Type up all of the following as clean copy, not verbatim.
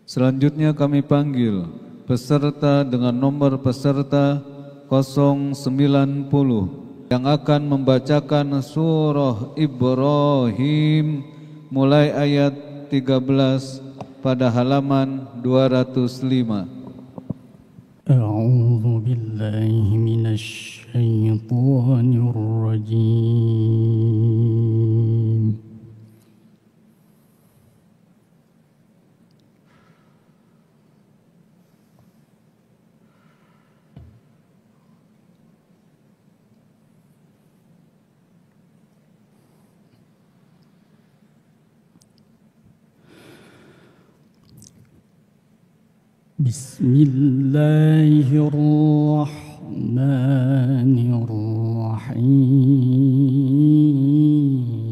Selanjutnya kami panggil peserta dengan nomor peserta 090 yang akan membacakan surah Ibrahim mulai ayat 13 pada halaman 205. A'udzu billahi minasy syaithanir rajim. Bismillahirrahmanirrahim.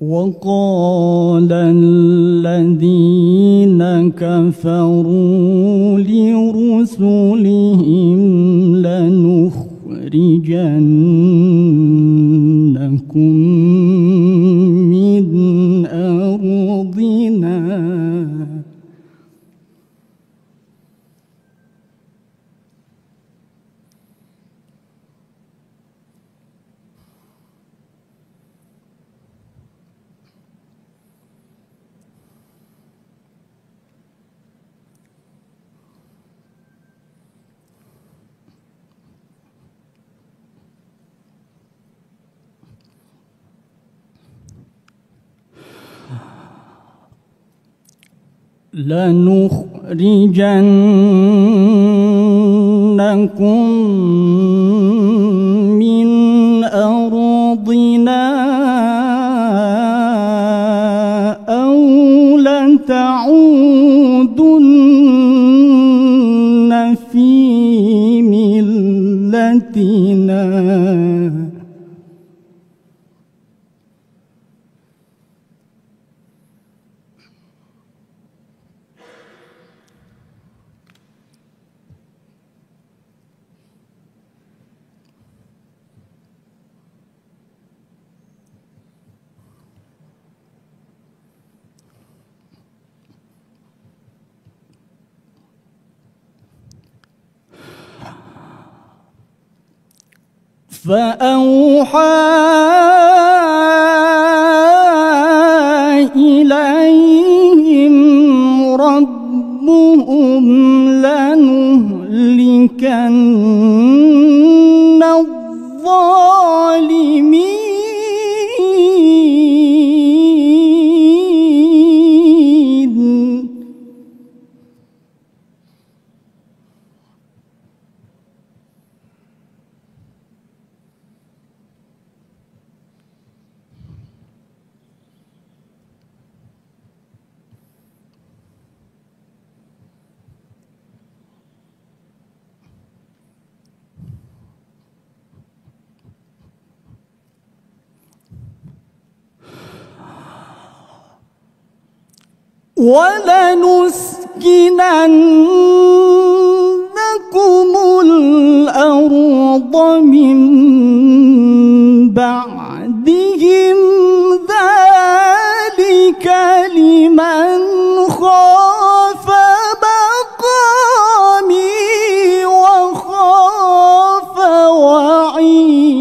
وقال الذين كفروا لرسلهم لنخرجنكم من أرضنا لنخرجنكم من أرضنا أو لتعودن في ملتنا فأوحى إليهم ربهم لنهلكن الظالمين ولنسكننكم الأرض من بعدهم ذلك لمن خاف مقامي وخاف وعيد.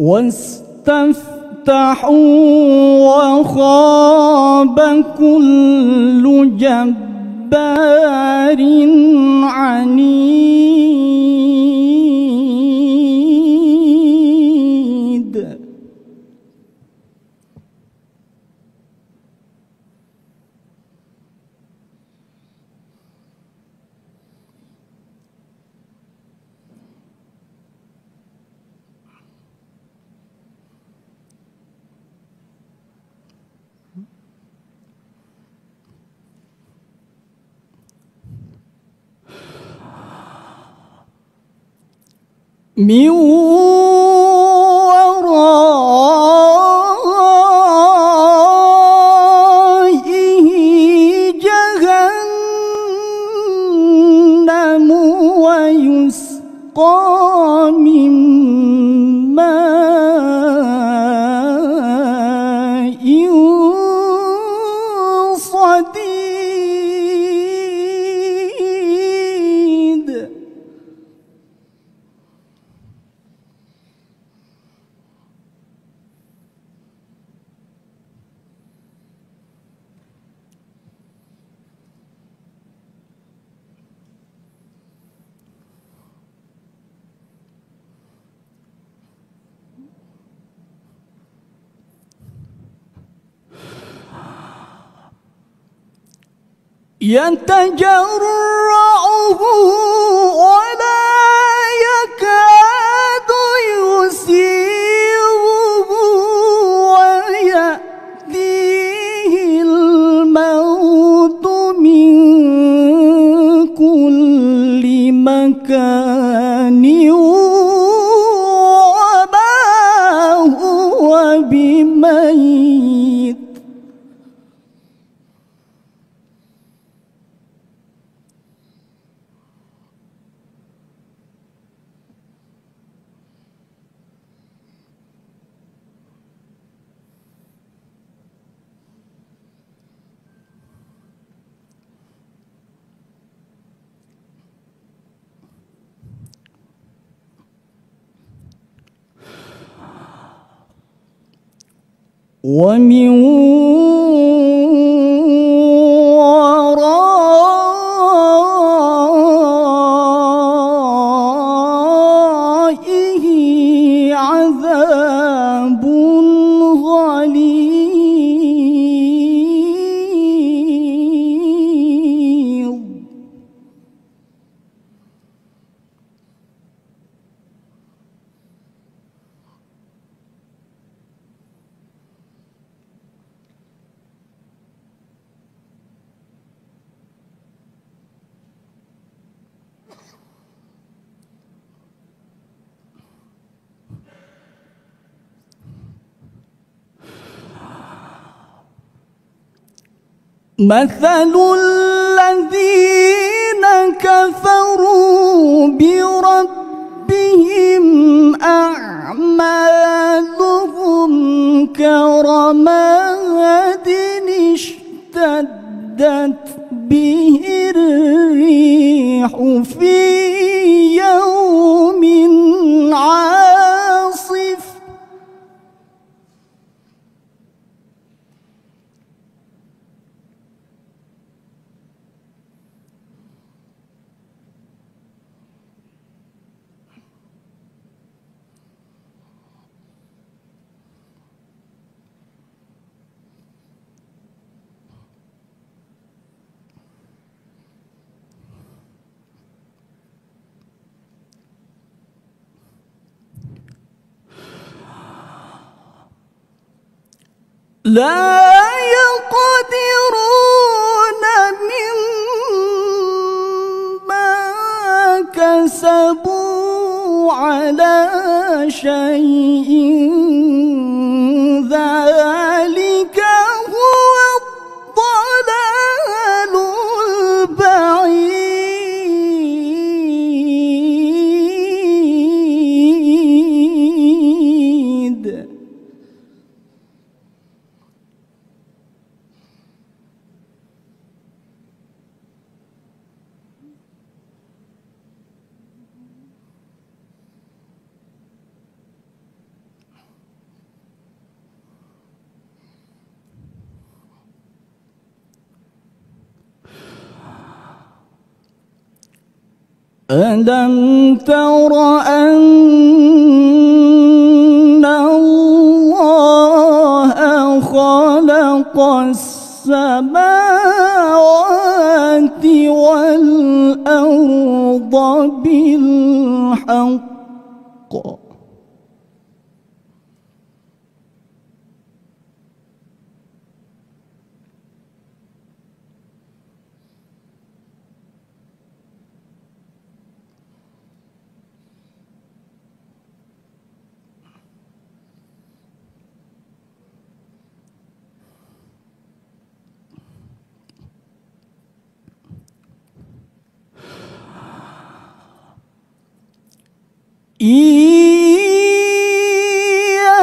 واستفتحوا وخاب كل جبار عنيد. من ورائه جهنم ويسقى من ماء صديد. يتجرعه ولا يكاد يسيغه ويأتيه الموت من كل مكان وما هو بميت. ومن ورائه عذاب غليظ. مثل الذين كفروا بربهم أعمالهم كرماد اشتدت به الريح في يوم عاصف لا يقدرون مما كسبوا على شيء ذلك هو الضلال البعيد. ألم تر أن الله خلق السماوات والأرض بالحق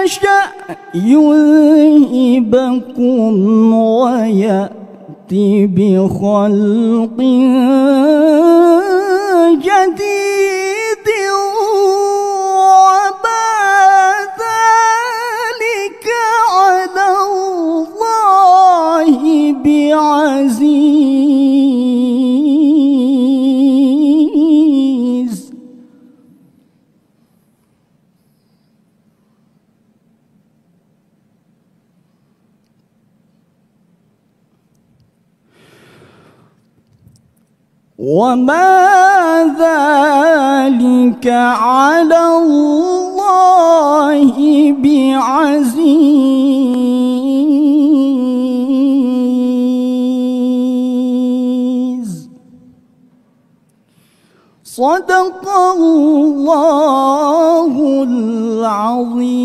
يشأ يذهبكم ويأتي بخلق جديد وما ذلك على الله بعزيز. وما ذلك على الله بعزيز. صدق الله العظيم.